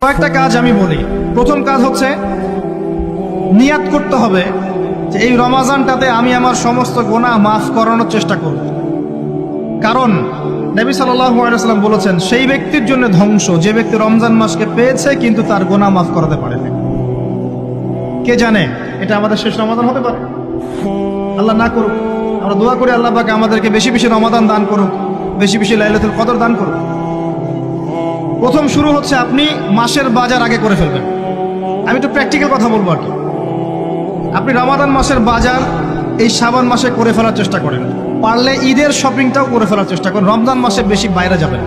কয়েকটা কাজ আমি বলি। প্রথম কাজ হচ্ছে নিয়াত করতে হবে যে এই রমাজানটাতে আমি আমার সমস্ত গুনাহ মাফ করানোর চেষ্টা করব। কারণ নবী সাল্লাল্লাহু আলাইহি ওয়াসাল্লাম বলেছেন, সেই ব্যক্তির জন্য ধ্বংস যে ব্যক্তি রমজান মাসকে পেয়েছে কিন্তু তার গুনাহ মাফ করাতে পারেনি। কে জানে এটা আমাদের শেষ রমাদান হতে পারে। আল্লাহ না করুক। আমরা দোয়া করি আল্লাহ পাক আমাদেরকে বেশি বেশি রমাদান দান করুক, বেশি বেশি লাইলাতুল কদর দান করুক। প্রথম শুরু হচ্ছে আপনি মাসের বাজার আগে করে ফেলবেন। আমি একটু প্র্যাকটিক্যাল কথা বলবো আর কি। আপনি রমাদান মাসের বাজার এই শাবান মাসে করে ফেলার চেষ্টা করেন। পারলে ঈদের শপিংটাও করে ফেলার চেষ্টা করেন। রমজান মাসে বেশি বাইরে যাবেন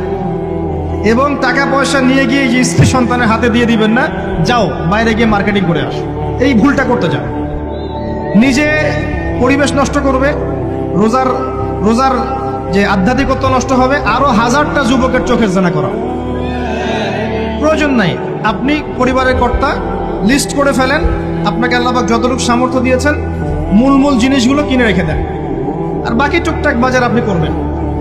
এবং টাকা পয়সা নিয়ে গিয়ে যে স্ত্রী সন্তানের হাতে দিয়ে দিবেন না, যাও বাইরে গিয়ে মার্কেটিং করে আসো, এই ভুলটা করতে যান। নিজে পরিবেশ নষ্ট করবে, রোজার যে আধ্যাত্মিকত্ব নষ্ট হবে, আরো হাজারটা যুবকের চোখের জানা করা প্রয়োজন নাই। আপনি পরিবারের কর্তা, লিস্ট করে ফেলেন। আপনাকে আল্লাহ পাক যতটুকু সামর্থ্য দিয়েছেন মূল জিনিসগুলো কিনে রেখে দেন, আর বাকি টুকটাক বাজার আপনি করবেন।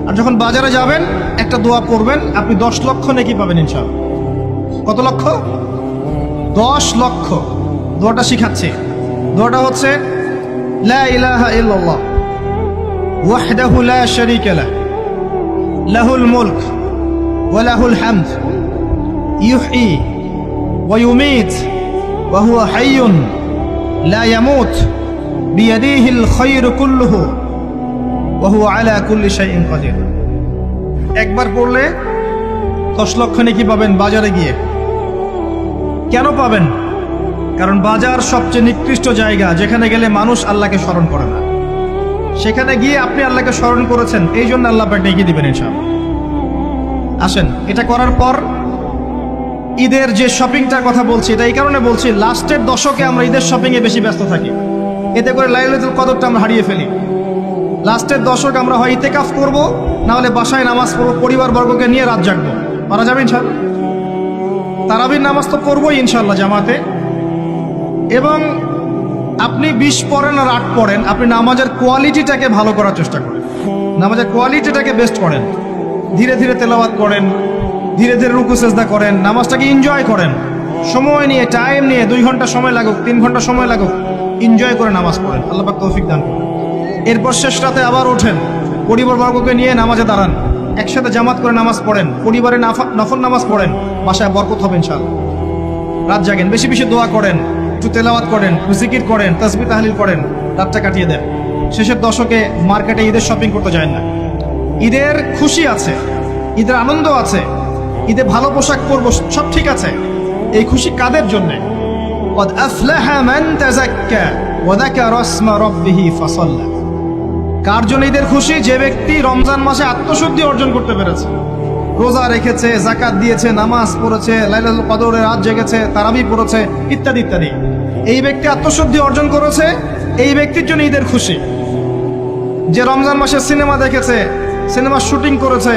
আর যখন বাজারে যাবেন একটা দোয়া পড়বেন, আপনি 10 লক্ষ নেকি পাবেন ইনশাআল্লাহ। কত লক্ষ? 10 লক্ষ। দোয়াটা শিখাচ্ছি। দোয়াটা হচ্ছে লা ইলাহা ইল্লাল্লাহ ওয়াহদাহু লা শারীকা লাহু লাহুল মুলক ওয়া লাহুল হামদ ইউহয়ী ওয়া ইউমীত ওয়া হুয়া হাইয়ুন লা ইয়ামুত বিয়াদিহিল খায়রু কুল্লুহু ওয়া হুয়া আলা কুল্লি শাইইন কাদির। একবার পড়লে 10 লক্ষ নেকি পাবেন বাজারে গিয়ে। কেন পাবেন? কারণ বাজার সবচেয়ে নিকৃষ্ট জায়গা, যেখানে গেলে মানুষ আল্লাহকে স্মরণ করে না। সেখানে গিয়ে আপনি আল্লাহকে স্মরণ করেছেন, এই জন্য আল্লাহ পাক ডেকে দিবেন ইনশাআল্লাহ। আসেন, এটা করার পর ঈদের যে শপিংটার কথা বলছি, এটা এই কারণে বলছি, লাস্টের দশকে আমরা ঈদের শপিংয়ে বেশি ব্যস্ত থাকি। এতে করে লাইলাতুল কদরটা আমরা হারিয়ে ফেলি। লাস্টের দশক আমরা হয় ইতিকাফ করব, না হলে বাসায় নামাজ পড়বো, পরিবার বর্গকে নিয়ে রাত জাগবো। পারা যাবে ইনশাআল্লাহ? তারাবির নামাজ তো পড়বোই ইনশাআল্লাহ জামাতে। এবং আপনি 20 পড়েন আর 8 পড়েন, আপনি নামাজের কোয়ালিটিটাকে ভালো করার চেষ্টা করেন, নামাজের কোয়ালিটিটাকে বেস্ট করেন। ধীরে ধীরে তেলাওয়াত করেন, ধীরে ধীরে রুকু সেজদা করেন, নামাজটাকে এনজয় করেন। সময় নিয়ে, টাইম নিয়ে, 2 ঘন্টা সময় লাগুক, 3 ঘন্টা সময় লাগুক, এনজয় করে নামাজ পড়েন। আল্লাহ পাক তৌফিক দান করেন। এরপর শেষ রাতে আবার ওঠেন, পরিবারবর্গকে নিয়ে নামাজে দাঁড়ান, একসাথে জামাত করে নামাজ পড়েন, পরিবারে নফল নামাজ পড়েন, বাসায় বরকত হবে ইনশাআল্লাহ। রাত জাগেন, বেশি বেশি দোয়া করেন, একটু তেলাওয়াত করেন, একটু জিকির করেন, তাসবিহ তাহলিল করেন, রাতটা কাটিয়ে দেন। শেষের দশকে মার্কেটে ঈদের শপিং করতে যায় না। ঈদের খুশি আছে, ঈদের আনন্দ আছে, ঈদে ভালো পোশাক পরবো, সব ঠিক আছে। এই খুশি কাদের জন্য? قد أفلح من تزكى وذكر اسم ربه فصلى। কার জন্য ঈদের খুশি? যে ব্যক্তি রমজান মাসে আত্মশুদ্ধি অর্জন করতে পেরেছে, রোজা রেখেছে, যাকাত দিয়েছে, নামাজ পড়েছে, লাইলাতুল কদরের রাত জেগেছে, তারাবি পড়েছে, ইত্যাদি ইত্যাদি। এই ব্যক্তি আত্মশুদ্ধি অর্জন করেছে, এই ব্যক্তির জন্য ঈদের খুশি। যে রমজান মাসে সিনেমা দেখেছে, সিনেমার শুটিং করেছে,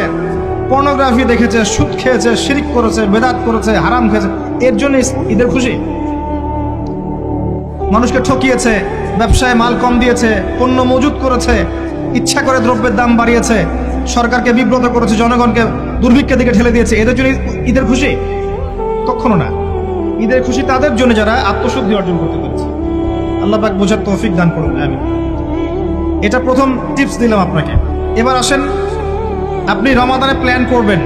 পর্নোগ্রাফি দেখেছে, সুদ খেয়েছে, শিরিক করেছে, বেদাত করেছে, হারাম খেয়েছে, এর জন্য ঈদের খুশি। মানুষকে ঠকিয়েছে, ব্যবসায় মাল কম দিয়েছে, পণ্য মজুত করেছে, ইচ্ছা করে দ্রব্যের দাম বাড়িয়েছে, সরকারকে বিব্রত করেছে, জনগণকে দুর্ভিক্ষের দিকে ঠেলে দিয়েছে, এদের জন্য ঈদের খুশি? কখনো না। ঈদের খুশি তাদের জন্য যারা আত্মশুদ্ধি অর্জন করতে পেরেছে। আল্লাহ পাক বোঝার তৌফিক দান করুন, আমিন। এটা প্রথম টিপস দিলাম আপনাকে। এবার আসেন, আপনি রমাদানে প্ল্যান করবেন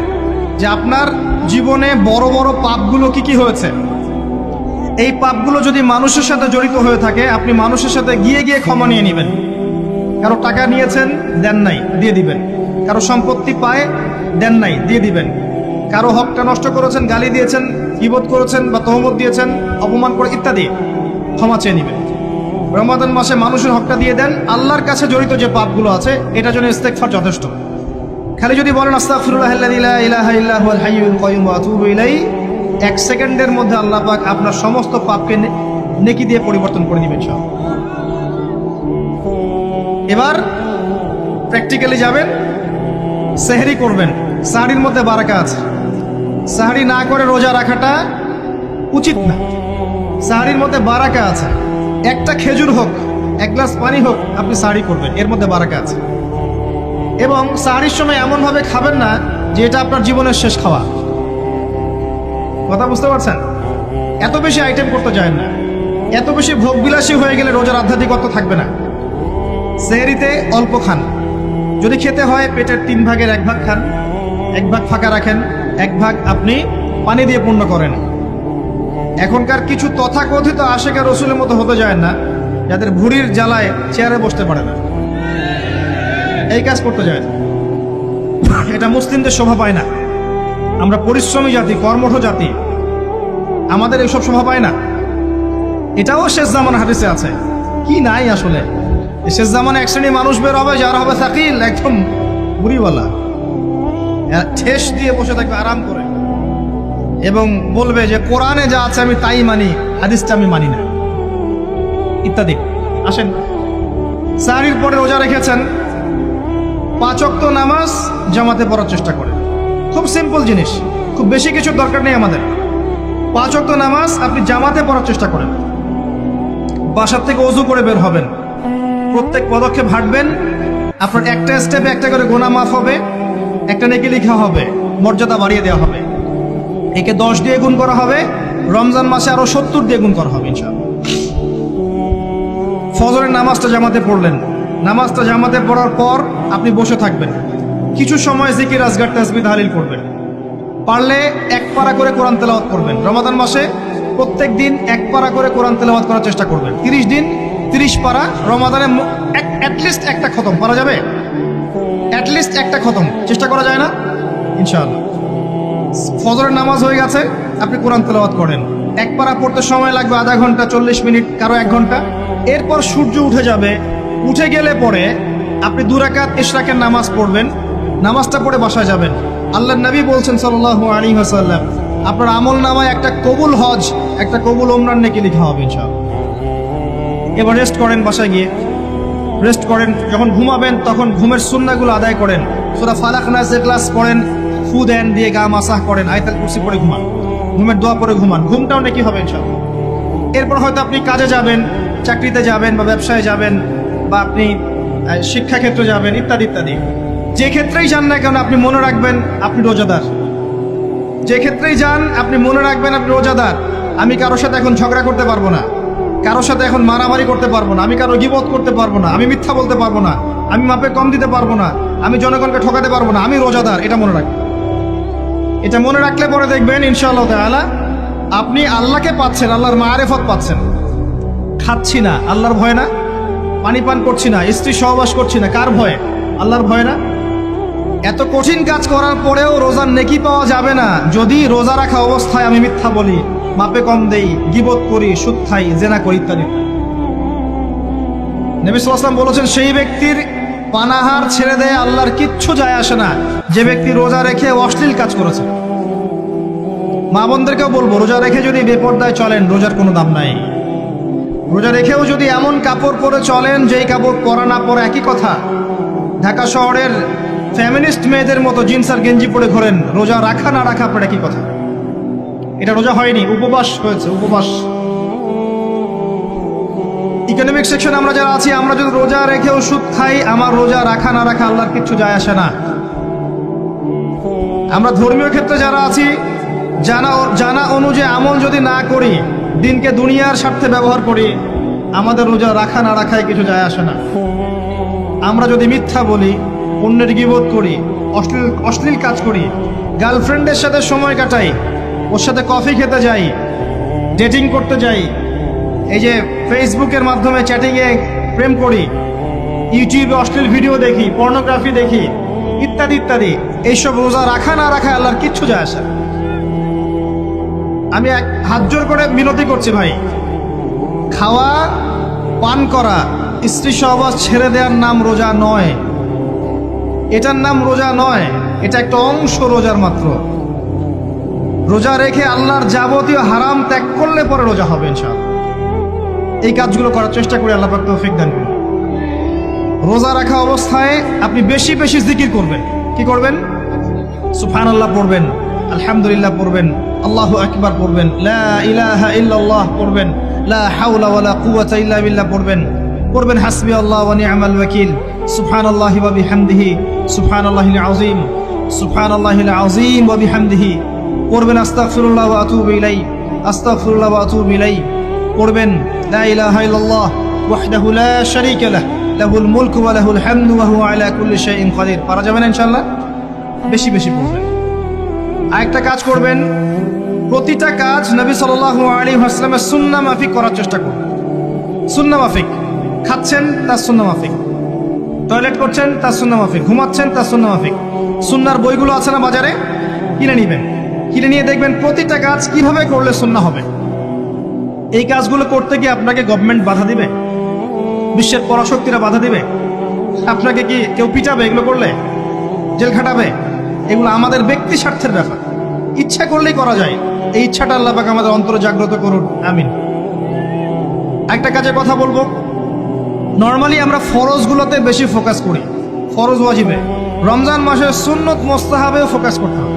যে আপনার জীবনে বড় বড় পাপগুলো কি কি হয়েছে। এই পাপগুলো যদি মানুষের সাথে জড়িত হয়ে থাকে, আপনি মানুষের সাথে গিয়ে গিয়ে ক্ষমা নিয়ে নেবেন। কারো টাকা নিয়েছেন, দেন নাই, দিয়ে দিবেন। কারো সম্পত্তি পায়, দেন নাই, দিয়ে দিবেন। কারো হকটা নষ্ট করেছেন, গালি দিয়েছেন, গীবত করেছেন বা তহমত দিয়েছেন, অপমান করে ইত্যাদি, ক্ষমা চেয়ে নেবেন। রমাদান মাসে মানুষের হকটা দিয়ে দেন। আল্লাহর কাছে জড়িত যে পাপগুলো আছে, এটার জন্য ইস্তেগফার যথেষ্ট। খালি যদি বলেন আস্তাগফিরুল্লাহাল্লাযী লা ইলাহা ইল্লা হুয়াল হাইয়ুল কাইয়্যুম ওয়া আতুবু ইলাইহি, 1 সেকেন্ডের মধ্যে আল্লাহ পাক আপনার সমস্ত পাপকে নেকি দিয়ে পরিবর্তন করে দিবেন সব। এবার প্র্যাকটিক্যালি যাবেন, সেহরি করবেন। সাহরির মধ্যে বারাকা আছে। সাহরি না করে রোজা রাখাটা উচিত না। সাহরির মধ্যে বারাকা আছে। একটা খেজুর হোক, 1 গ্লাস পানি হোক, আপনি সাহরি করবেন, এর মধ্যে বারাকা আছে। এবং সাহরির সময় এমনভাবে খাবেন না যে এটা আপনার জীবনের শেষ খাওয়া। কথা বুঝতে পারছেন? এত বেশি আইটেম করতে যায় না, এত বেশি ভোগবিলাসী হয়ে গেলে রোজার আধ্যাত্মিকত্ব থাকবে না। সেহরিতে অল্প খান, যদি খেতে হয় পেটের 3 ভাগের 1 ভাগ খান, 1 ভাগ ফাঁকা রাখেন, 1 ভাগ আপনি পানি দিয়ে পূর্ণ করেন। এখনকার কিছু তথাকথিত আশেখা রসুলের মতো হতে যায় না, যাদের ভুঁড়ির জ্বালায় চেয়ারে বসতে পারে না, এই কাজ করতে যায় না। এটা মুসলিমদের শোভা পায় না। আমরা পরিশ্রমী জাতি, কর্মঠ জাতি, আমাদের এইসব শোভা পায় না। এটাও শেষ জামানা হাদিসে আছে। কি নাই আসলে, শেষ জামানে এক শ্রেণী মানুষ বের হবে যারা হবে সাকিল, একদম বুড়িওয়ালা, ঠেস দিয়ে বসে থাকবে আরাম করে, এবং বলবে যে কোরআনে যা আছে আমি তাই মানি, হাদিসটা আমি মানি না, ইত্যাদি। আসেন, সাহরির পরে রোজা রেখেছেন, 5 ওয়াক্ত নামাজ জামাতে পড়ার চেষ্টা করেন। খুব সিম্পল জিনিস, খুব বেশি কিছুর দরকার নেই আমাদের। 5 ওয়াক্ত নামাজ আপনি জামাতে পড়ার চেষ্টা করেন। বাসার থেকে ওযু করে বের হবেন, প্রত্যেক পদক্ষেপ হাঁটবেন, আপনার একটা স্টেপে একটা করে গুনাহ মাফ হবে, একটা নেকি লেখা হবে, মর্যাদা বাড়িয়ে দেওয়া হবে। একে 10 দিয়ে গুণ করা হবে, রমজান মাসে আরো 70 দিয়ে গুণ করা হবে ইনশাআল্লাহ। ফজরের নামাজটা জামাতে পড়লেন, নামাজটা জামাতে পড়ার পর আপনি বসে থাকবেন, কিছু সময় জিকির আজগার তাসবিহ তাহলিল করবেন। পারলে 1 পারা করে কোরআন তেলাওয়াত করবেন। রমাদান মাসে প্রত্যেক দিন 1 পারা করে কোরআন তেলাওয়াত করার চেষ্টা করবেন। 30 দিন 30 পারা, রমাদানে অ্যাটলিস্ট একটা খতম পারা যাবে, অ্যাটলিস্ট একটা খতম চেষ্টা করা যায় না ইনশাআল্লাহ। ফজরের নামাজ হয়ে গেছে, আপনি কোরআন তেলাওয়াত করেন। 1 পারা পড়তে সময় লাগবে আধা ঘন্টা, 40 মিনিট, কারো 1 ঘন্টা। এরপর সূর্য উঠে যাবে, উঠে গেলে পরে আপনি 2 রাকাত ইশরাকের নামাজ পড়বেন, নামাজটা পড়ে বাসায় যাবেন। আল্লাহর নবী বলছেন সাল্লাল্লাহু আলাইহি ওয়াসাল্লাম, আপনার আমল নামায় একটা কবুল হজ, একটা কবুল ওমরার নেকি লেখা হবে ইনশাআল্লাহ। এবার রেস্ট করেন, বাসায় গিয়ে রেস্ট করেন। যখন ঘুমাবেন তখন ঘুমের সুন্নাহগুলো আদায় করেন। সূরা ফালাক নাস ইখলাস পড়েন, ফু দেন, দিয়ে গা মাসাহ করেন, আয়াতুল কুরসি পড়ে ঘুমান, ঘুমের দোয়া পড়ে ঘুমান, ঘুমটাও নেকি হবে ইনশাআল্লাহ। এরপর হয়তো আপনি কাজে যাবেন, চাকরিতে যাবেন, বা ব্যবসায় যাবেন, বা আপনি শিক্ষাক্ষেত্রে যাবেন, ইত্যাদি ইত্যাদি। যে ক্ষেত্রেই যান না কেন আপনি মনে রাখবেন আপনি রোজাদার। যে ক্ষেত্রেই যান আপনি মনে রাখবেন আপনি রোজাদার। আমি কারোর সাথে এখন ঝগড়া করতে পারবো না, কারোর সাথে এখন মারামারি করতে পারবো না, আমি কারো গীবত করতে পারবো না, আমি মিথ্যা বলতে পারবো না, আমি মাপে কম দিতে পারবো না, আমি জনগণকে ঠকাতে পারবো না, আমি রোজাদার। এটা মনে রাখবেন। এটা মনে রাখলে পরে দেখবেন ইনশাআল্লাহ তাআলা আপনি আল্লাহকে পাচ্ছেন, আল্লাহর মারিফত পাচ্ছেন। খাচ্ছি না, আল্লাহর ভয় না। পানি পান করছি না, স্ত্রী সহবাস করছি না, কার ভয়ে? আল্লাহর ভয় না। এত কঠিন কাজ করার পরেও রোজার নেকি পাওয়া যাবে না যদি রোজা রাখা অবস্থায় আমি মিথ্যা বলি, মাপে কম দেই, গীবত করি, সুদ খাই, জেনা করি, ইত্যাদি। নবী সাল্লাল্লাহু আলাইহি ওয়াসাল্লাম বলেছেন, সেই ব্যক্তির পানাহার ছেড়ে দেয় আল্লাহর কিচ্ছু যায় আসে না, যে ব্যক্তি রোজা রেখে অশ্লীল কাজ করেছে। মা বোনদেরকেও বলবো, রোজা রেখে যদি বেপরদায় চলেন রোজার কোনো দাম নাই। রোজা রেখেও যদি এমন কাপড় পরে চলেন যেই কাপড় পরা না পরে একই কথা, ঢাকা শহরের ফ্যামিনিস্ট মেয়েদের মতো জিন্স আর গেঞ্জি পরে ঘোরেন, রোজা রাখা না রাখা পরে একই কথা। এটা রোজা হয়নি, উপবাস হয়েছে, উপবাস। ইকোনমিক সেকশন আমরা যারা আছি, আমরা যদি রোজা রেখেও সুদ খাই, আমার রোজা রাখা না রাখা আল্লাহর কিচ্ছু যায় আসে না। আমরা ধর্মীয় ক্ষেত্রে যারা আছি, জানা অনুযায়ী আমল যদি না করি, দিনকে দুনিয়ার স্বার্থে ব্যবহার করি, আমাদের রোজা রাখা না রাখায় কিছু যায় আসে না। আমরা যদি মিথ্যা বলি, অন্যের গীবত করি, অশ্লীল কাজ করি, গার্লফ্রেন্ডের সাথে সময় কাটাই, ওর সাথে কফি খেতে যাই, ডেটিং করতে যাই, এই যে ফেসবুকের মাধ্যমে চ্যাটিংয়ে প্রেম করি, ইউটিউবে অশ্লীল ভিডিও দেখি, পর্নোগ্রাফি দেখি, ইত্যাদি ইত্যাদি, এইসব রোজা রাখা না রাখা আল্লাহর কিচ্ছু যায় আসে না। আমি হাত জোর করে মিনতি করছি ভাই, খাওয়া পান করা, স্ত্রী সহবাস ছেড়ে দেওয়ার নাম রোজা নয়, এটার নাম রোজা নয়, এটা একটা অংশ রোজার মাত্র। রোজা রেখে আল্লাহর যাবতীয় হারাম ত্যাগ করলে পরে রোজা হবে ইনশাআল্লাহ। এই কাজগুলো করার চেষ্টা করি, আল্লাহ পাক তৌফিক দান করুন। রোজা রাখা অবস্থায় আপনি বেশি বেশি জিকির করবেন। কি করবেন? সুবহানাল্লাহ পড়বেন, আলহামদুলিল্লাহ পড়বেন, আল্লাহু আকবার পড়বেন, লা ইলাহা ইল্লাল্লাহ পড়বেন, লা হাওলা ওয়ালা কুওয়াতা ইল্লা বিল্লাহ পড়বেন হাসবি আল্লাহ ওয়া নি'মাল ওয়াকিল, সুবহানাল্লাহি ওয়া বিহামদিহি, সুবহানাল্লাহিল আযীম, সুবহানাল্লাহিল আযীম ওয়া বিহামদিহি পড়বেন আস্তাগফিরুল্লাহ ওয়া আতুবু ইলাইহি, আস্তাগফিরুল্লাহ ওয়া আতুবু ইলাইহি, পড়বেন লা ইলাহা ইল্লাল্লাহ ওয়াহদাহু লা শারীকা লাহু লাহুল মুলকু ওয়া লাহুল হামদু ওয়া হুয়া আলা কুল্লি শাইইন কাদির। পারা যাবে না ইনশাআল্লাহ? বেশি বেশি পড়বেন। আরেকটা কাজ করবেন, প্রতিটা কাজ নবী সাল্লাল্লাহু আলাইহি ওয়াসাল্লামের সুন্নাহ মাফিক করার চেষ্টা করবেন। সুন্নাহ মাফিক, খাচ্ছেন তার সুন্নাহ মাফিক, টয়লেট করছেন তার সুন্নাহ মাফিক, ঘুমাচ্ছেন তার সুন্নাহ মাফিক। সুন্নাহর বইগুলো আছে না বাজারে, কিনে নেবেন, কিনে নিয়ে দেখবেন প্রতিটা কাজ কিভাবে করলে সুন্নাহ হবে। এই কাজগুলো করতে গিয়ে আপনাকে গভর্নমেন্ট বাধা দিবে, বিশ্বের পরাশক্তিরা বাধা দিবে, আপনাকে কি কেউ পিটাবে এগুলো করলে, জেল খাটাবে? এগুলো আমাদের ব্যক্তি স্বার্থের ব্যাপার, ইচ্ছা করলেই করা যায়। এই ইচ্ছাটা আল্লাহ পাক আমাদের অন্তরে জাগ্রত করুন, আমিন। একটা কাজের কথা বলবো, নর্মালি আমরা ফরজগুলোতে বেশি ফোকাস করি, ফরজ ওয়াজিবে। রমজান মাসে সুন্নত মোস্তাহাবেও ফোকাস করতে হবে।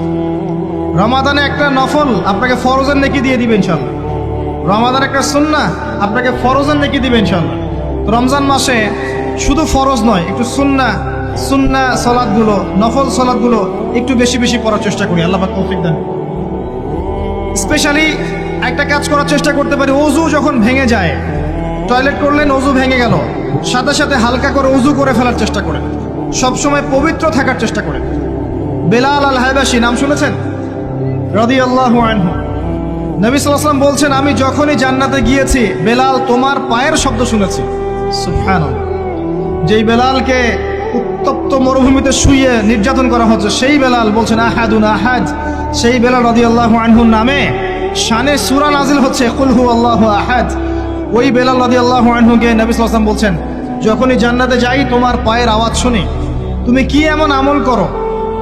রমাদানে একটা নফল আপনাকে ফরজের নেকি দিয়ে দিবে ইনশাল্লাহ, রমাদান একটা সুন্নাহ আপনাকে ফরজের নেকি দিবে ইনশাল্লাহ। রমজান মাসে শুধু ফরজ নয়, একটু সুন্নাহ সালাতগুলো, নফল সালাতগুলো একটু বেশি বেশি পড়ার চেষ্টা করি, আল্লাহ পাক তৌফিক দেন। স্পেশালি একটা কাজ করার চেষ্টা করতে পারি, ওযু যখন ভেঙে যায়, টয়লেট করলেন ওযু ভেঙে গেল, সাথে সাথে হালকা করে ওযু করে ফেলার চেষ্টা করেন, সবসময় পবিত্র থাকার চেষ্টা করেন। বেলাল আল হাবাশী নাম শুনেছেন? রাদিয়াল্লাহু আনহু। নবী সাল্লাল্লাহু আলাইহি ওয়াসাল্লাম বলছেন, আমি যখনই জান্নাতে গিয়েছি বেলাল তোমার পায়ের শব্দ শুনেছি। সুবহানাল্লাহ। যেই বেলালকে উত্তপ্ত মরুভূমিতে শুইয়ে নির্যাতন করা হচ্ছে, সেই বেলাল বলছেন আহাদুন আহাদ। সেই বেলাল রাদিয়াল্লাহু আনহুর নামে শানে সূরা নাজিল হচ্ছে কুল হুয়াল্লাহু আহাদ। ওই বেলাল রাদিয়াল্লাহু আনহুকে নবী সাল্লাল্লাহু আলাইহি ওয়াসাল্লাম বলছেন, যখনই জান্নাতে যাই তোমার পায়ের আওয়াজ শুনি, তুমি কি এমন আমল করো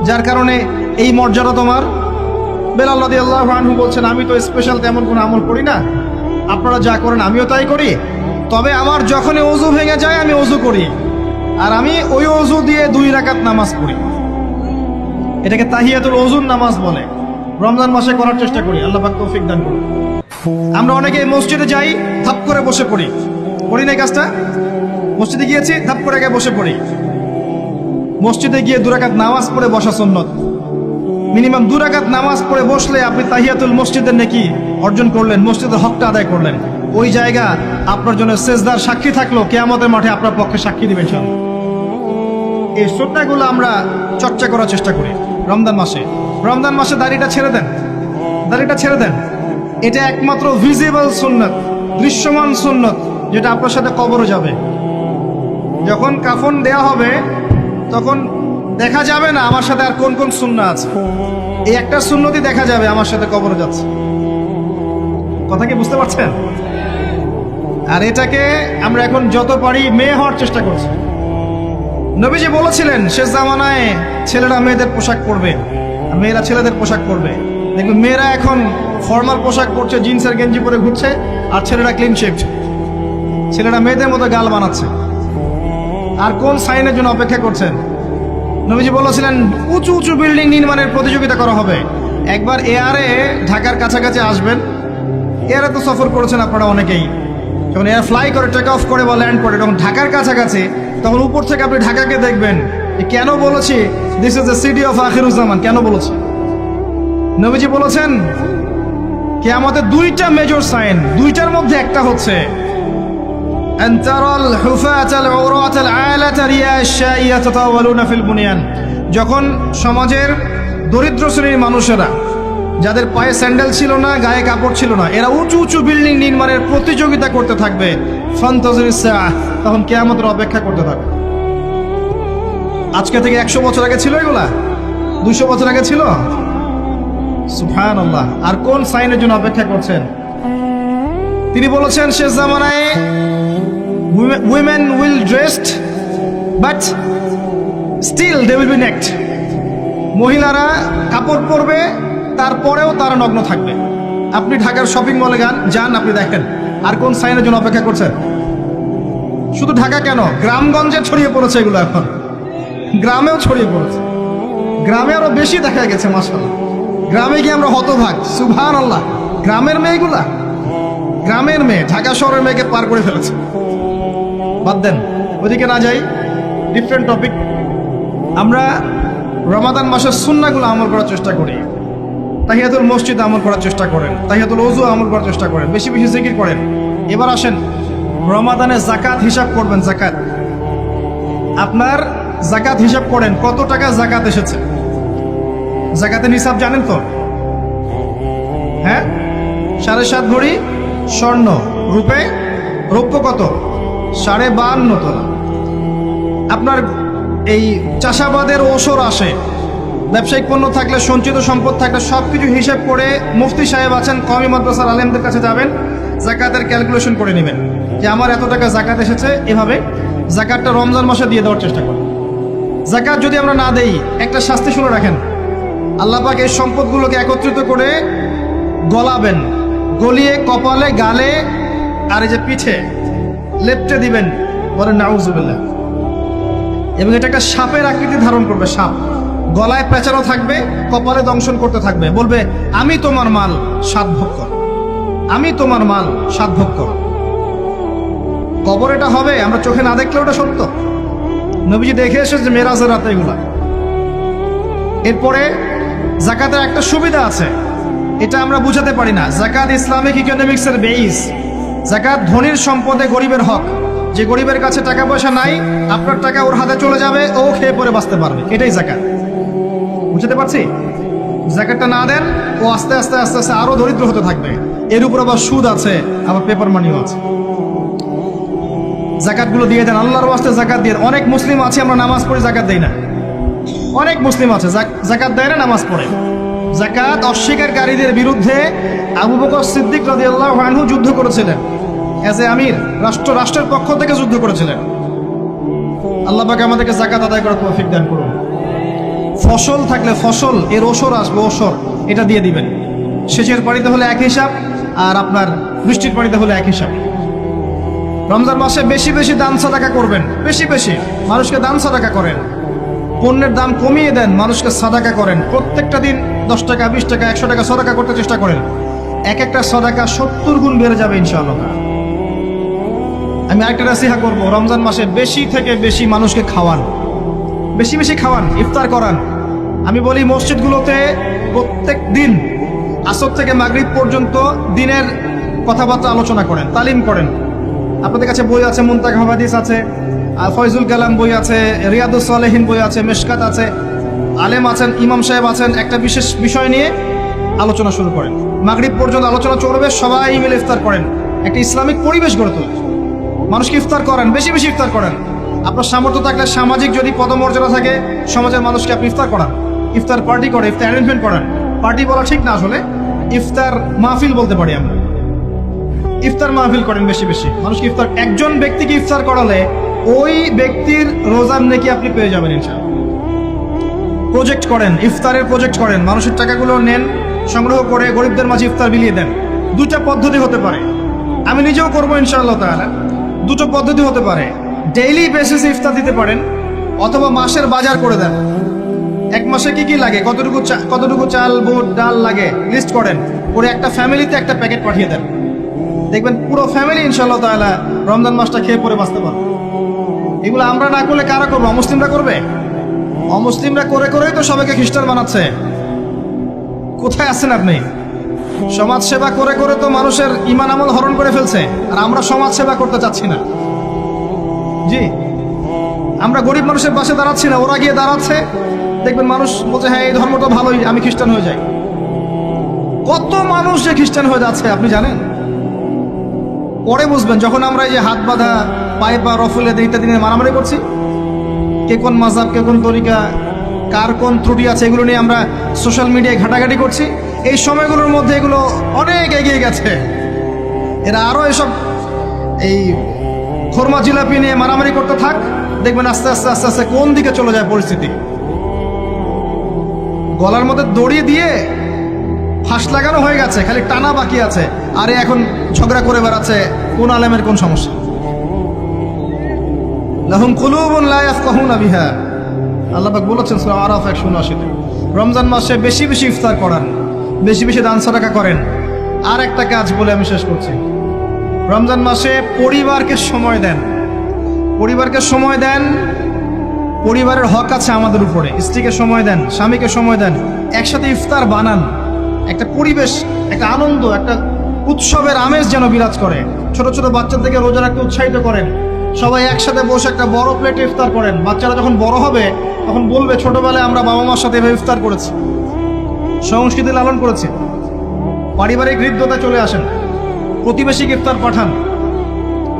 যার কারণে এই মর্যাদা তোমার? বেলাল রাদিয়াল্লাহু আনহু বলছেন, আমি তো স্পেশাল তেমন কোনো আমল করি না, আপনারা যা করেন আমিও তাই করি, তবে আমার যখনই ওযু ভেঙে যায় আমি ওযু করি, আর আমি ওই ওযু দিয়ে 2 রাকাত নামাজ পড়ি। এটাকে তাহিয়াতুল ওযুর নামাজ বলে। রমজান মাসে করার চেষ্টা করি, আল্লাহ পাক তৌফিক দান করুন। আমরা অনেকে মসজিদে যাই, ধাপ করে বসে পড়ি, করি না এই কাজটা? মসজিদে গিয়েছি, ধাপ করে আগে বসে পড়ি। মসজিদে গিয়ে 2 রাকাত নামাজ পড়ে বসা সুন্নত। মিনিমাম 2 রাকাত নামাজ পড়ে বসলে আপনি তাহিয়াতুল মসজিদের নেকি অর্জন করলেন, মসজিদের হকটা আদায় করলেন। ওই জায়গা আপনার জন্য সেজদার সাক্ষী থাকলো, কিয়ামতের মাঠে আপনার পক্ষে সাক্ষী দিবেন ইনশাআল্লাহ। এই সুন্নাহগুলো আমরা চর্চা করার চেষ্টা করি রমজান মাসে। রমজান মাসে দাড়িটা ছেড়ে দেন, দাড়িটা ছেড়ে দেন। এটা একমাত্র ভিজিবল সুন্নাত, দৃশ্যমান সুন্নাত, যেটা আপনার সাথে কবরে যাবে। যখন কাফন দেয়া হবে তখন দেখা যাবে না আমার সাথে আর কোন কোন সুন্নাহ আছে, এই একটা সুন্নতই দেখা যাবে আমার সাথে কবরে যাচ্ছে। কথা কি বুঝতে পারছেন? আর এটাকে আমরা এখন যত পারি মেয়ে হওয়ার চেষ্টা করছি। নবীজি বলেছিলেন শেষ জামানায় ছেলেরা মেয়েদের পোশাক পরবে আর মেয়েরা ছেলেদের পোশাক পরবে। দেখবেন মেয়েরা এখন ফর্মাল পোশাক পরছে, জিন্সের গেঞ্জি পরে ঘুরছে, আর ছেলেরা ক্লিন শেভড। ছেলেরা মেয়েদের মতো গাল বানাচ্ছে। আর কোন সাইনের জন্য অপেক্ষা করছেন? নবীজি বলেছিলেন উঁচু উঁচু বিল্ডিং নির্মাণের প্রতিযোগিতা করা হবে। একবার এয়ারে ঢাকার কাছাকাছি আসবেন, এয়ারে তো সফর করেছেন আপনারা অনেকেই, যখন এয়ার ফ্লাই করে, টেক অফ করে বা ল্যান্ড করে, তখন ঢাকার কাছাকাছি, তখন উপর থেকে আপনি ঢাকাকে দেখবেন। কেন বলেছি this is the city of Akhiruzzaman? কেন বলেছি? নবীজি বলেছেন কিয়ামতের 2টা মেজর সাইন, 2টার মধ্যে একটা হচ্ছে আনতারাল হুফাতাল উরাতাল আলাতা রিয়াশা ইয়াতাতাওয়ালুনা ফিল বুনিয়ান। যখন সমাজের দরিদ্র শ্রেণীর মানুষেরা, যাদের পায়ে স্যান্ডেল ছিল না, গায়ে কাপড় ছিল না, এরা উঁচু উঁচু বিল্ডিং নির্মাণের প্রতিযোগিতা করতে থাকবে, ফান্তাজিরিস সাআহ, তখন কিয়ামতের অপেক্ষা করতে থাকবে। আজকে থেকে 100 বছর আগে ছিল এগুলা? 200 বছর আগে ছিল? সুবহানাল্লাহ। আর কোন সাইনের জন্য অপেক্ষা করছেন? তিনি বলেছেন শেষ জামানায় women will dressed but still they will be naked. মহিলারা কাপড় পরবে, তারপরেও তারা নগ্ন থাকবে। আপনি ঢাকার শপিং মলে যান, আপনি দেখেন। আর কোন সাইনের জন্য অপেক্ষা করছেন? শুধু ঢাকা কেন, গ্রামগঞ্জে ছড়িয়ে পড়েছে এগুলো, এখন গ্রামেও ছড়িয়ে পড়েছে। গ্রামে আরো বেশি দেখা গেছে মাশাআল্লাহ। গ্রামে গিয়ে আমরা হতভাগ, সুবহানাল্লাহ। গ্রামের মেয়েগুলা, গ্রামের মেয়ে ঢাকা শহরের মেয়েকে পার করে ফেলেছে। বাদ দেন, ওদিকে না যাই, ডিফারেন্ট টপিক। আমরা রমাদান মাসের সুন্নাহগুলো আমল করার চেষ্টা করি। তাহিয়াতুল মসজিদ আমল করার চেষ্টা করেন, তাহিয়াতুল ওযু আমল করার চেষ্টা করেন, বেশি বেশি জিকির করেন। এবার আসেন রমাদানে জাকাত হিসাব করবেন। জাকাত, আপনার জাকাত হিসাব করেন, কত টাকা জাকাত এসেছে। জাকাতের হিসাব জানেন তো? হ্যাঁ, 7.5 ভরি স্বর্ণ, রৌপ্য কত? 52.5 তোলা। আপনার এই চাষাবাদের ওসর আসে, ব্যবসায়িক পণ্য থাকলে, সঞ্চিত সম্পদ থাকলে সবকিছু হিসাব করে মুফতি সাহেব আছেন, কওমি মাদ্রাসার আলেমদের কাছে যাবেন, জাকাতের ক্যালকুলেশন করে নেবেন যে আমার এত টাকা জাকাত এসেছে। এভাবে জাকাতটা রমজান মাসে দিয়ে দেওয়ার চেষ্টা করেন। জাকাত যদি আমরা না দেই, একটা শাস্তি শুনে রাখেন, আল্লাহ পাক এই সম্পদগুলোকে একত্রিত করে গলাবেন, গলিয়ে কপালে, গালে আর এই যে পিঠে লেপটে দিবেন, বলেন নাউজুবিল্লাহ। এবং এটা একটা সাপের আকৃতি ধারণ করবে, সাপ গলায় পেঁচানো থাকবে, কপালে দংশন করতে থাকবে, বলবে আমি তোমার মাল 7 ভোগ কর, আমি তোমার মাল 7 ভোগ কর। কবর এটা হবে, আমরা চোখে না দেখলেও এটা সত্য। নবীজি দেখে এসেছে মেরাজের রাতে এগুলা। এরপরে জাকাতের একটা সুবিধা আছে, এটা আমরা বুঝাতে পারি না। জাকাত ইসলামিক ইকোনমিক্সের বেইস। জাকাত ধনীর সম্পদে গরিবের হক। যে গরিবের কাছে টাকা পয়সা নাই, আপনার টাকা ওর হাতে চলে যাবে, ও খেয়ে পরে বাঁচতে পারবে, এটাই জাকাত। বুঝতে পারছি? জাকাতটা না দেন, ও আস্তে আস্তে আস্তে আস্তে আরো দরিদ্র হতে থাকবে। এর উপর আবার সুদ আছে, আবার পেপার মানিও আছে। জাকাতগুলো দিয়ে দেন, আল্লাহর ওয়াস্তে জাকাত দিয়ে। অনেক মুসলিম আছে আমরা নামাজ পড়ি, জাকাত দেই না। অনেক মুসলিম আছে জাকাত দেয় না, নামাজ পড়ে। জাকাত অস্বীকারীদের বিরুদ্ধে আবু বকর সিদ্দিক রাদিয়াল্লাহু আনহু যুদ্ধ করেছিলেন। এজ এ আমির, রাষ্ট্রের পক্ষ থেকে যুদ্ধ করেছিলেন। আল্লাহ পাক আমাদেরকে জাকাত আদায় করার তৌফিক দান করুন। ফসল থাকলে ফসল, এর ওসর আসবে, ওসর এটা দিয়ে দিবেন। সেচের পানিতে হলে এক হিসাব, আর আপনার বৃষ্টির পানিতে হলে এক হিসাব। রমজান মাসে বেশি বেশি দান সাদাকা করবেন, বেশি বেশি মানুষকে দান সাদাকা করেন। পণ্যের দাম কমিয়ে দেন, মানুষকে সাদাকা করেন। প্রত্যেকটা দিন 10 টাকা, 20 টাকা, 100 টাকা সাদাকা করতে চেষ্টা করেন। এক একটা সাদাকা 70 গুণ বেড়ে যাবে ইনশাআল্লাহ। আমি আরেকটা নাসিহা করবো, রমজান মাসে বেশি থেকে বেশি মানুষকে খাওয়ান, বেশি বেশি খাওয়ান, ইফতার করান। আমি বলি মসজিদগুলোতে প্রত্যেক দিন আসর থেকে মাগরিব পর্যন্ত দিনের কথাবার্তা আলোচনা করেন, তালিম করেন। আপনাদের কাছে বই আছে, মুনতাকা হাদিস আছে, ফয়জুল কালাম বই আছে, রিয়াদুস সালেহিন বই আছে, মেশকাত আছে, আলেম আছেন, ইমাম সাহেব আছেন। একটা বিশেষ বিষয় নিয়ে আলোচনা শুরু করেন, মাগরিব পর্যন্ত আলোচনা চলবে, সবাই মিলে ইফতার করেন। একটা ইসলামিক পরিবেশ গড়ে তোলেন, মানুষকে ইফতার করেন, বেশি বেশি ইফতার করেন। আপনার সামর্থ্য থাকলে, সামাজিক যদি পদমর্যাদা থাকে, সমাজের মানুষকে আপনি ইফতার করান, ইফতার পার্টি করে, ইফতার অ্যারেঞ্জমেন্ট করেন। পার্টি বলা ঠিক না, আসলে ইফতার মাহফিল বলতে পারি আমরা। ইফতার মাহফিল করেন বেশি বেশি, মানুষকে ইফতার। একজন ব্যক্তিকে ইফতার করালে ওই ব্যক্তির রোজার নেকি আপনি পেয়ে যাবেন ইনশাআল্লাহ। প্রজেক্ট করেন, ইফতারের প্রজেক্ট করেন, মানুষের টাকাগুলো নেন, সংগ্রহ করে গরিবদের মাঝে ইফতার বিলিয়ে দেন। 2টা পদ্ধতি হতে পারে, আমি নিজেও করবো ইনশাআল্লাহ তাআলা। 2টো পদ্ধতি হতে পারে, ডেইলি বেসিসে ইফতার দিতে পারেন, অথবা মাসের বাজার করে দেন। 1 মাসে কি কি লাগে, কতটুকু চাল, বুট, ডাল লাগে লিস্ট করেন, করে একটা ফ্যামিলিতে একটা প্যাকেট পাঠিয়ে দেন। দেখবেন পুরো ফ্যামিলি ইনশাআল্লাহ তাআলা রমজান মাসটা খেয়ে পরে বাঁচতে পারবে। এগুলো আমরা না করলে কারা করবে? অমুসলিমরা করবে। অমুসলিমরা করে করেই তো সবাইকে খ্রিস্টান বানাচ্ছে। কোথায় আছেন আপনি? সমাজ সেবা করে করে তো মানুষের ঈমান আমল হরণ করে ফেলছে, আর আমরা সমাজ সেবা করতে চাচ্ছি না। জি, আমরা গরিব মানুষের পাশে দাঁড়াচ্ছি না, ওরা গিয়ে দাঁড়াচ্ছে। দেখবেন মানুষ বলছে হ্যাঁ এই ধর্মটা ভালোই, আমি খ্রিস্টান হয়ে যাই। কত মানুষ যে খ্রিস্টান হয়ে যাচ্ছে আপনি জানেন? পরে বুঝবেন, যখন আমরা এই যে হাত বাঁধা, পায়ে পা রফুলে ইত্যাদি নিয়ে মারামারি করছি, কে কোন মাযহাব, কে কোন তরিকা, কার কোন ত্রুটি আছে, এগুলো নিয়ে আমরা সোশ্যাল মিডিয়ায় ঘাটাঘাটি করছি। এই সময়গুলোর মধ্যে এগুলো অনেক এগিয়ে গেছে। এরা আরো এসব এই খোরমা জিলাপি নিয়ে মারামারি করতে থাক, দেখবেন আস্তে আস্তে আস্তে আস্তে কোন দিকে চলে যায় পরিস্থিতি। গলার মধ্যে দড়ি দিয়ে ফাঁস লাগানো হয়ে গেছে, খালি টানা বাকি আছে। আরে এখন ঝগড়া করে বেড়াচ্ছে কোন আলেমের কোন সমস্যা। লাহুম কুলুবুন লা ইয়াফকাহুনা বিহা, আল্লাহ পাক বলেছেন সূরা আরাফ 179-তে। রমজান মাসে বেশি বেশি ইফতার করান, বেশি বেশি দান সাদাকা করেন। আর একটা কাজ বলে আমি শেষ করছি, রমজান মাসে পরিবারকে সময় দেন। পরিবারকে সময় দেন, পরিবারের হক আছে আমাদের উপরে। স্ত্রীকে সময় দেন, স্বামীকে সময় দেন, একসাথে ইফতার বানান। একটা পরিবেশ, একটা আনন্দ, একটা উৎসবের আমেজ যেন বিরাজ করে। ছোট ছোট বাচ্চাদেরকে রোজা রাখতে উৎসাহিত করেন, সবাই একসাথে বসে একটা বড় প্লেটে ইফতার করেন। বাচ্চারা যখন বড় হবে তখন বলবে, ছোটবেলায় আমরা বাবা মার সাথে এভাবে ইফতার করেছি, সংস্কৃতি লালন করেছি। পারিবারিক হৃদ্যতা চলে আসেন, প্রতিবেশীকে ইফতার পাঠান,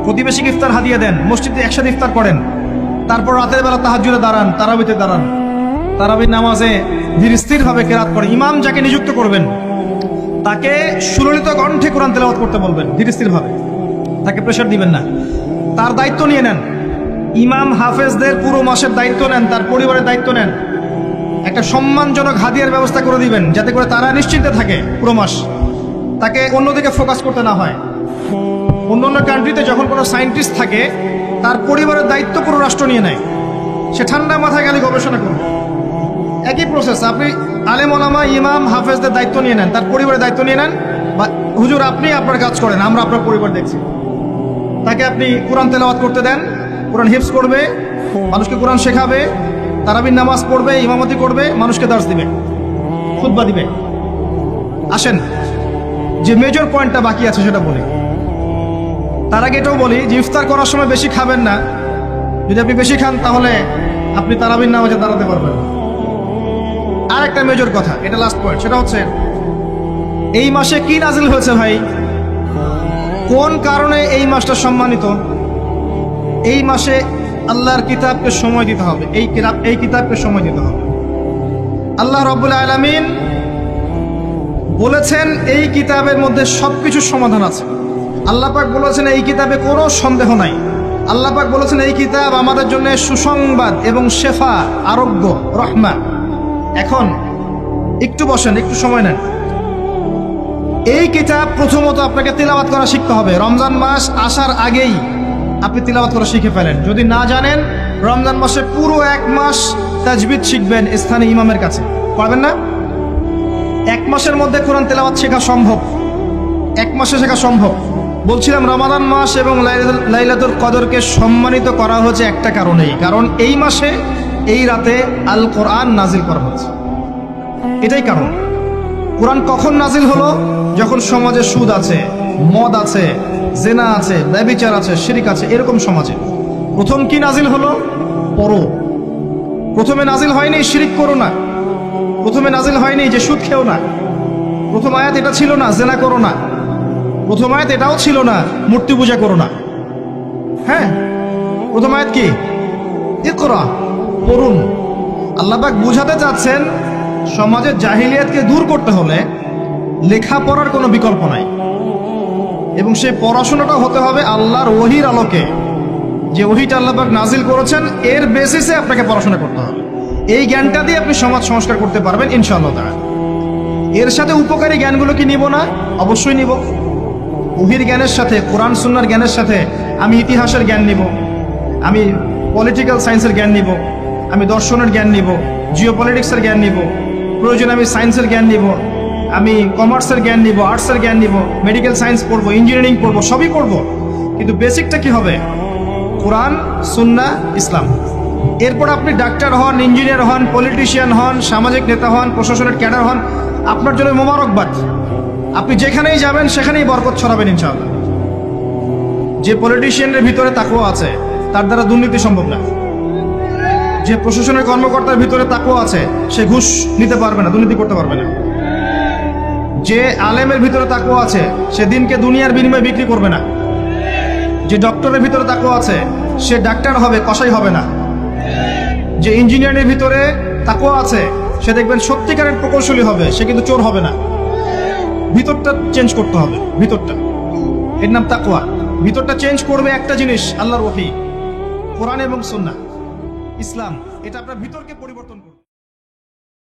প্রতিবেশীকে ইফতার হাদিয়ে দেন, মসজিদে একসাথে ইফতার করেন। তারপর রাতের বেলা তাহাজ্জুদে দাঁড়ান, তারাবিতে দাঁড়ান, তারাবির নামাজে ধীর স্থিরভাবে কেরাত করেন। ইমাম যাকে নিযুক্ত করবেন তাকে সুললিত কণ্ঠে কোরআন তেলাওয়াত করতে বলবেন, ধীর স্থিরভাবে, তাকে প্রেশার দিবেন না। তার দায়িত্ব নিয়ে নেন। ইমাম হাফেজদের পুরো মাসের দায়িত্ব নেন, তার পরিবারের দায়িত্ব নেন। একটা সম্মানজনক হাদিয়ার ব্যবস্থা করে দিবেন, যাতে করে তারা নিশ্চিন্তে থাকে পুরো মাস, তাকে অন্যদিকে ফোকাস করতে না হয়। অন্য কান্ট্রিতে যখন কোনো সায়েন্টিস্ট থাকে, তার পরিবারের দায়িত্ব পুরো রাষ্ট্র নিয়ে নেয়, সে ঠান্ডা মাথায় গেলে গবেষণা করবে। একই প্রসেস, আপনি আলেম ওলামা ইমাম হাফেজদের দায়িত্ব নিয়ে নেন, তার পরিবারের দায়িত্ব নিয়ে নেন। বা হুজুর আপনি আপনার কাজ করেন, আমরা আপনার পরিবার দেখছি। তাকে আপনি কোরআন তেলাওয়াত করতে দেন, কোরআন হিফজ করবে, মানুষকে কোরআন শেখাবে, তারাবির নামাজ পড়বে, ইমামতি করবে, মানুষকে দার্স দিবে, খুতবা দিবে। আসেন, যে মেজর পয়েন্টটা বাকি আছে সেটা বলি। তার আগে এটাও বলি যে ইফতার করার সময় বেশি খাবেন না। যদি আপনি বেশি খান তাহলে আপনি তারাবির নামাজে দাঁড়াতে পারবেন। আর একটা মেজর কথা, এটা লাস্ট পয়েন্ট, সেটা হচ্ছে এই মাসে কি নাজিল হয়েছে ভাই, কোন কারণে এই মাসটা সম্মানিত। এই মাসে আল্লাহর কিতাবকে সময় দিতে হবে, এই কিতাবকে সময় দিতে হবে। আল্লাহ রাব্বুল আলামিন বলেছেন এই কিতাবের মধ্যে সবকিছুর সমাধান আছে। আল্লাহ পাক বলেছেন এই কিতাবে কোনো সন্দেহ নাই। আল্লাহ পাক বলেছেন এই কিতাব আমাদের জন্য সুসংবাদ এবং শেফা, আরোগ্য, রহমা। এখন একটু বসেন, একটু সময় নেন। এই কিতাব প্রথমত আপনাকে তিলাওয়াত করা শিখতে হবে। রমজান মাস আসার আগেই আপনি তিলাওয়াত করা শিখে ফেলেন। যদি না জানেন, রমজান মাসে পুরো 1 মাস তাজবিদ শিখবেন স্থানীয় ইমামের কাছে, পারবেন না? 1 মাসের মধ্যে কোরআন তেলাওয়াত শেখা সম্ভব, 1 মাসে শেখা সম্ভব। বলছিলাম রমাদান মাস এবং লাইলাতুল কদরকে সম্মানিত করা হয়েছে একটা কারণেই, কারণ এই মাসে এই রাতে আল কোরআন নাজিল করা হয়েছে, এটাই কারণ। কোরআন কখন নাজিল হলো? যখন সমাজে সুদ আছে, মদ আছে, জেনা আছে, ব্যভিচার আছে, শিরক আছে, এরকম সমাজে প্রথম কি নাজিল হলো? পড়ো। প্রথমে নাজিল হয়নি শিরক করো না, প্রথমে নাজিল হয়নি যে সুদ খেও না, প্রথম আয়াত এটা ছিল না জেনা করো না, প্রথম আয়াত এটাও ছিল না মূর্তি পূজা করো না। হ্যাঁ, প্রথম আয়াত কি? ইকরা, পড়ুন। আল্লাহ পাক বুঝাতে চাচ্ছেন সমাজের জাহিলিয়াতকে দূর করতে হলে লেখাপড়ার কোনো বিকল্প নাই, এবং সেই পড়াশোনাটা হতে হবে আল্লাহর ওহীর আলোকে। যে ওহীটা আল্লাহ পাক নাজিল করেছেন এর বেসিসে আপনাকে পড়াশোনা করতে হবে। এই জ্ঞানটা দিয়ে আপনি সমাজ সংস্কার করতে পারবেন ইনশাআল্লাহ তাআলা। এর সাথে উপকারী জ্ঞানগুলো কি নিব না? অবশ্যই নিব। ওহীর জ্ঞানের সাথে, কোরআন সুন্নাহর জ্ঞানের সাথে আমি ইতিহাসের জ্ঞান নিব, আমি পলিটিক্যাল সায়েন্সের জ্ঞান নিব, আমি দর্শনের জ্ঞান নিব, জিওপলিটিক্সের জ্ঞান নিব, প্রয়োজনে আমি সায়েন্সের জ্ঞান নিব, আমি কমার্সের জ্ঞান নিব, আর্টসের জ্ঞান নিব, মেডিকেল সায়েন্স পড়বো, ইঞ্জিনিয়ারিং পড়বো, সবই পড়বো। কিন্তু বেসিকটা কি হবে? কোরআন, সুন্নাহ, ইসলাম। এরপর আপনি ডাক্তার হন, ইঞ্জিনিয়ার হন, পলিটিশিয়ান হন, সামাজিক নেতা হন, প্রশাসনের ক্যাডার হন, আপনার জন্য মোবারকবাদ। আপনি যেখানেই যাবেন সেখানেই বরকত ছড়াবেন ইনশাআল্লাহ। যে পলিটিশিয়ানের ভিতরে তাকওয়া আছে তার দ্বারা দুর্নীতি সম্ভব না। যে প্রশাসনের কর্মকর্তার ভিতরে তাকওয়া আছে সে ঘুষ নিতে পারবে না, দুর্নীতি করতে পারবে না। যে আলেমের ভিতরে তাকওয়া আছে সে দিনকে দুনিয়ার বিনিময়ে বিক্রি করবে না। যে ডক্টরের ভিতরে তাকওয়া আছে সে ডাক্তার হবে, কসাই হবে না। যে ইঞ্জিনিয়ারের ভিতরে তাকওয়া আছে সে দেখবেন সত্যিকারের প্রকৌশলী হবে, সে কিন্তু চোর হবে না। ভিতরটা চেঞ্জ করতে হবে, ভিতরটা, এর নাম তাকওয়া। ভিতরটা চেঞ্জ করবে একটা জিনিস, আল্লাহর ওহী, কোরআন এবং সুন্নাহ, ইসলাম। এটা আপনার ভিতরকে পরিবর্তন করবে।